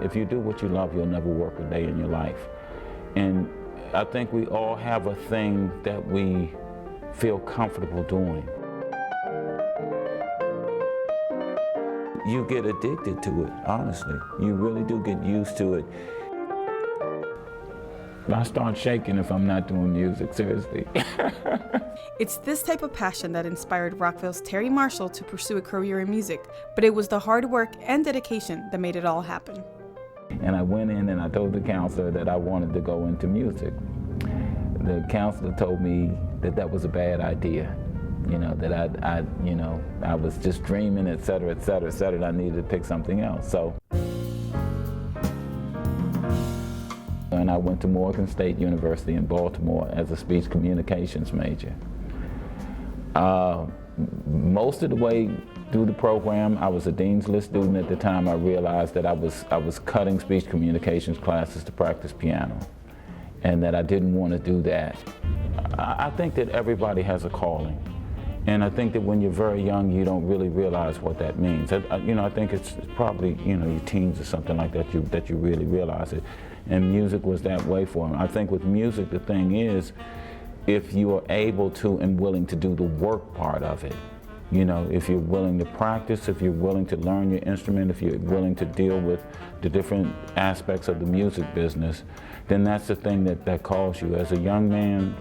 if you do what you love, you'll never work a day in your life. And I think we all have a thing that we feel comfortable doing. You get addicted to it, honestly. You really do get used to it. I start shaking if I'm not doing music, seriously. It's this type of passion that inspired Rockville's Terry Marshall to pursue a career in music, but it was the hard work and dedication that made it all happen. And I went in and I told the counselor that I wanted to go into music. The counselor told me that that was a bad idea. You know, that I was just dreaming, et cetera, et cetera, et cetera, and I needed to pick something else. So. And I went to Morgan State University in Baltimore as a speech communications major. Most of the way through the program, I was a Dean's List student at the time. I realized that I was cutting speech communications classes to practice piano, and that I didn't want to do that. I think that everybody has a calling, and I think that when you're very young, you don't really realize what that means. I think it's probably your teens or something like that that you really realize it. And music was that way for me. I think with music, the thing is, if you are able to and willing to do the work part of it, if you're willing to practice, if you're willing to learn your instrument, if you're willing to deal with the different aspects of the music business, then that's the thing that calls you. As a young man,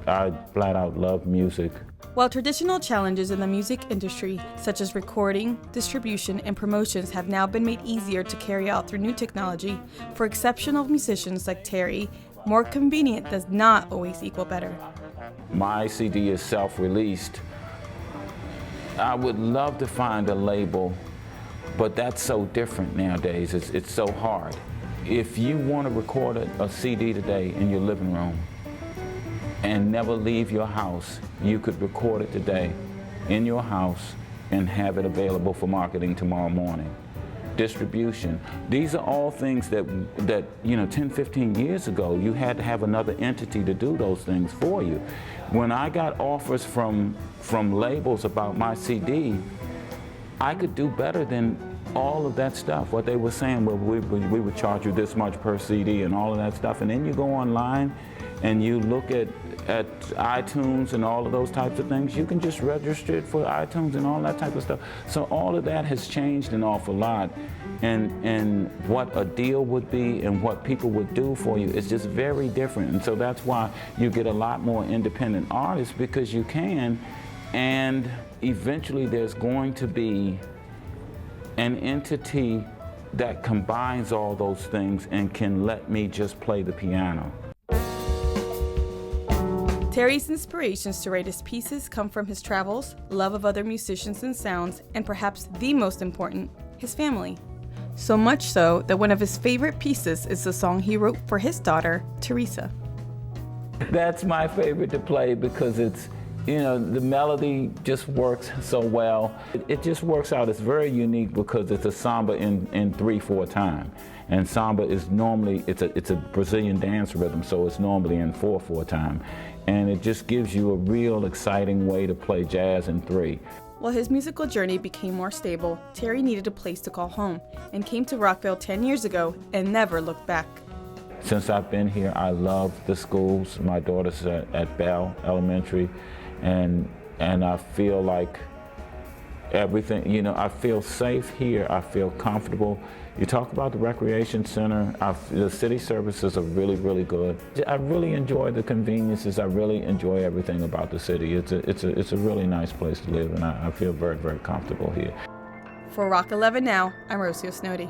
I flat out love music. While traditional challenges in the music industry, such as recording, distribution, and promotions have now been made easier to carry out through new technology, for exceptional musicians like Terry, more convenient does not always equal better. My CD is self-released. I would love to find a label, but that's so different nowadays. It's so hard. If you want to record a CD today in your living room, and never leave your house, you could record it today in your house and have it available for marketing tomorrow morning. Distribution. These are all things that 10, 15 years ago, you had to have another entity to do those things for you. When I got offers from labels about my CD, I could do better than all of that stuff. What they were saying, well, we would charge you this much per CD and all of that stuff. And then you go online and you look at iTunes and all of those types of things. You can just register it for iTunes and all that type of stuff. So all of that has changed an awful lot. And what a deal would be and what people would do for you is just very different. And so that's why you get a lot more independent artists, because you can. And eventually there's going to be an entity that combines all those things and can let me just play the piano. Terry's inspirations to write his pieces come from his travels, love of other musicians and sounds, and perhaps the most important, his family. So much so that one of his favorite pieces is the song he wrote for his daughter, Teresa. That's my favorite to play because it's, the melody just works so well. It just works out. It's very unique because it's a samba in 3/4 time. And samba is normally, it's a Brazilian dance rhythm, so it's normally in 4/4 time. And it just gives you a real exciting way to play jazz in 3. While his musical journey became more stable, Terry needed a place to call home and came to Rockville 10 years ago and never looked back. Since I've been here, I love the schools. My daughter's at Bell Elementary, and I feel like everything, I feel safe here, I feel comfortable. You talk about the recreation center, the city services are really, really good. I really enjoy the conveniences, I really enjoy everything about the city. It's a really nice place to live, and I feel very, very comfortable here. For Rock 11 Now, I'm Rocio Snowdy.